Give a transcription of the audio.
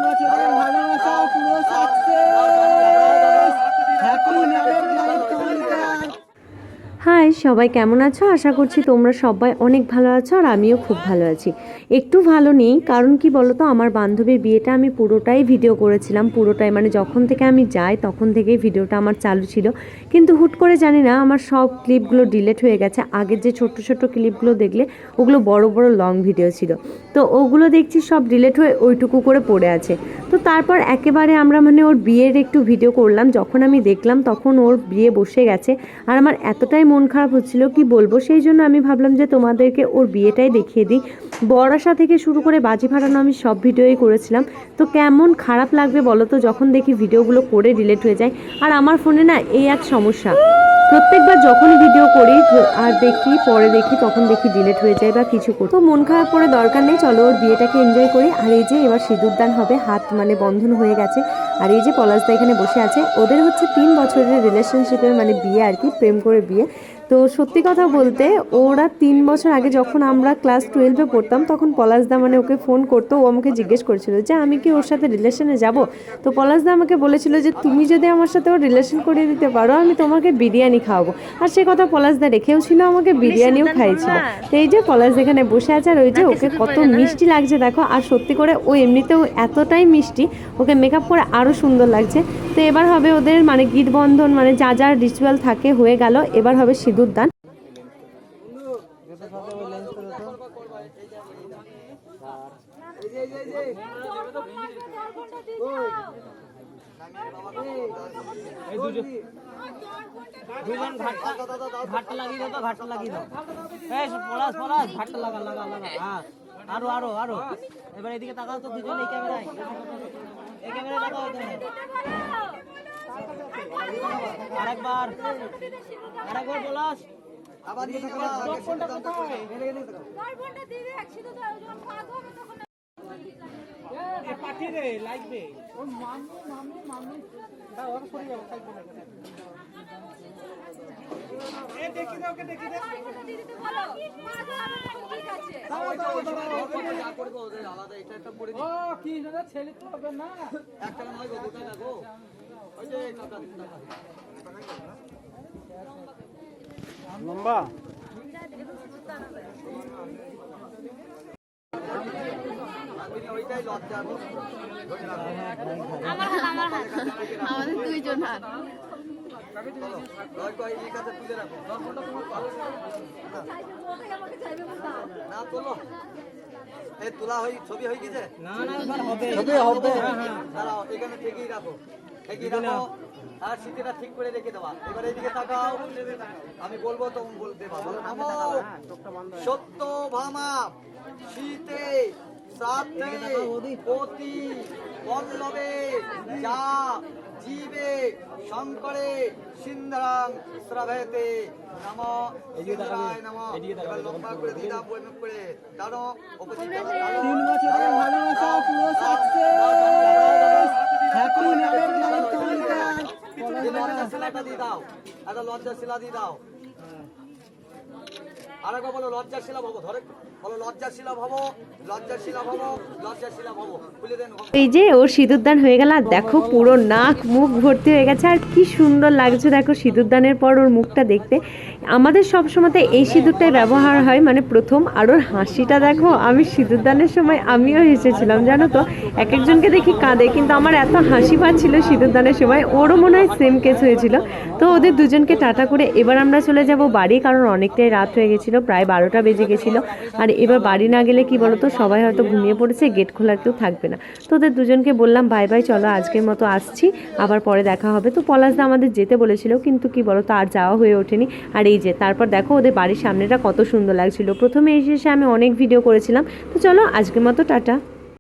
বছরের ভালোবাসা পুরো সাকসেস। হ্যাপি ম্যারেড লাইফ তোমাদের। হাই, সবাই কেমন আছো? আশা করছি তোমরা সবাই অনেক ভালো আছো আর আমিও খুব ভালো আছি। একটু ভালো নেই, কারণ কি বলো তো, আমার বান্ধবীর বিয়েটা আমি পুরোটাই ভিডিও করেছিলাম, পুরোটাই মানে যখন থেকে আমি যাই তখন থেকেই ভিডিওটা আমার চালু ছিল, কিন্তু হুট করে জানি না আমার সব ক্লিপগুলো ডিলিট হয়ে গেছে। আগের যে ছোট্ট ছোট্ট ক্লিপগুলো দেখলে ওগুলো বড় বড় লং ভিডিও ছিল, তো ওগুলো দেখছি সব ডিলিট হয়ে ওইটুকু করে পড়ে আছে। তো তারপর একেবারে আমরা মানে ওর বিয়ের একটু ভিডিও করলাম, যখন আমি দেখলাম তখন ওর বিয়ে বসে গেছে আর আমার এতটাই মন খারাপ হচ্ছিল কি বলবো। সেই জন্য আমি ভাবলাম যে তোমাদেরকে ওর বিয়েটাই দেখিয়ে দিই। বর আসা থেকে শুরু করে বাজি ফাটানো আমি সব ভিডিওই করেছিলাম। তো কেমন খারাপ লাগবে বলো তো যখন দেখি ভিডিওগুলো করে ডিলিট হয়ে যায়। আর আমার ফোনে না এই এক সমস্যা, প্রত্যেকবার যখনই ভিডিও করি আর দেখি পরে দেখি তখন দেখি ডিলিট হয়ে যায় বা কিছু করি। তো মন খারাপ করে দরকার নেই, চলো ওর বিয়েটাকে এনজয় করি। আর এই যে এবার সিঁদুরদান হবে, হাত মানে বন্ধন হয়ে গেছে। আর এই যে পলাশদা এখানে বসে আছে, ওদের হচ্ছে 3 বছরের রিলেশনশিপের মানে বিয়ে আর কি, প্রেম করে বিয়ে। তো সত্যি কথা বলতে ওরা 3 বছর আগে যখন আমরা ক্লাস 12-এ পড়তাম তখন পলাশদা মানে ওকে ফোন করতো, ও আমাকে জিজ্ঞেস করেছিল যে আমি কি ওর সাথে রিলেশনে যাব। তো পলাশদা আমাকে বলেছিল যে তুমি যদি আমার সাথে ওর রিলেশন করে দিতে পারো আমি তোমাকে বিরিয়ানি খাওয়াবো। আর সে কথা পলাশদা রেখেও ছিল, আমাকে বিরিয়ানিও খাইয়েছিল। তো এই যে পলাশ এখানে বসে আছে আর ওই যে ওকে কত মিষ্টি লাগছে দেখো। আর সত্যি করে ও এমনিতেও এতটাই মিষ্টি, ওকে মেকআপ করে আরও সুন্দর লাগছে। তো এবার হবে ওদের মানে গীত বন্ধন, মানে যা যা রিচুয়াল থাকে হয়ে গেল, এবার হবে সিঁদুরদান। ঘাটটা লাগিয়ে দাও, ঘাটটা লাগিয়ে দাও। এই পলাশ পলাশ ঘাটটা লাগা লাগা লাগা। হ্যাঁ, আরো আরো আরো। এবার এদিকে তাকাও তো দুজন, এই ক্যামেরায়, এই ক্যামেরায় তাকাও তুমি। আরেকবার আরেকবার পলাশ। আবার নিয়ে যাবা। ফোনটা কোথায়? ফোনটা দিবি একসাথে তো যখন কাজ হবে তখন এ পাঠিয়ে দে, লাগবে। ও মামু মামু মামু দাও, ওর পড়ে যাবে কাজ করে। এ দেখি দাও, ওকে দেখি দাও। দিদি তো ভালো কাজ হবে ঠিক আছে। দাও দাও দাও, যা করব ওদের আলাদা এটা একটা পড়ে দিই। ও কি না, ছেলে তো হবে না, একটা নয় গো, দুটো লাগো। ওই যে টাকা লম্বা আমাদের দুইজন হাত তোলা হয়ে ছবি হয়ে গেছে। না না হবে, ছবি হবে। দাঁড়াও, এখানে ঠিকই রাখো, ঠিকই রাখো। আর শীতেটা ঠিক করে রেখে দেওয়া। এবার এইদিকে তাকাও, আমি বলবো তো বলতে পারবো। সত্য ভামা শীতে সাথে পতি পল্লবে যা জীবে শঙ্করে সিন্ধারাং শ্রাবেতে নম ইন্দ্রায় নম। এবার লম্বা করে দিদা বৈমুখ করে দাঁড়ো। 3 বছরের ভালোবাসা পুরো সাকসেস। হ্যাপি ম্যারেড লাইফ তোমাদের। লজ্জা শিলাটা দিয়ে দাও, একটা লজ্জা শিলা দিয়ে দাও। আরেকবার বলো লজ্জাশীলা ভব, ধরে বলো লজ্জাশীলা ভব, লজ্জাশীলা ভব, লজ্জাশীলা ভব। খুলে দেন। এই যে ওর সিঁদুরদান হয়ে গেল আর দেখো পুরো নাক মুখ ভর্তি হয়ে গেছে আর কি সুন্দর লাগছে দেখো সিঁদুরদানের পর ওর মুখটা দেখতে। আমাদের সব সময়তে এই সিঁদুরটাই ব্যবহার হয় মানে প্রথম। আর ওর হাসিটা দেখো, আমি সিঁদুরদানের সময় আমিও হেসেছিলাম জানো তো। এক একজনকে দেখি কাঁদে, কিন্তু আমার এত হাসি পাচ্ছিল সিঁদুরদানের সময়, ওরও মনে হয় সেম কেস হয়েছিল। তো ওদের দুজনকে টাটা করে এবার আমরা চলে যাব বাড়ি, কারণ অনেকটাই রাত হয়ে গেছিলো, প্রায় 12টা বেজে গেছিলো। আর এবার বাড়ি না গেলে কি বলতো, সবাই হয়তো ঘুমিয়ে পড়েছে, গেট খোলার কেউ থাকবে না। তো ওদের দুজনকে বললাম বাই বাই, চলো আজকের মতো আসছি, আবার পরে দেখা হবে। তো পলাশদা আমাদের যেতে বলেছিল, কিন্তু কি বলতো আর যাওয়া হয়ে ওঠেনি। আর এই যে তারপর দেখো ওদের বাড়ির সামনেটা কত সুন্দর লাগছিল। প্রথমে এসে আমি অনেক ভিডিও করেছিলাম। তো চলো আজকের মতো টাটা।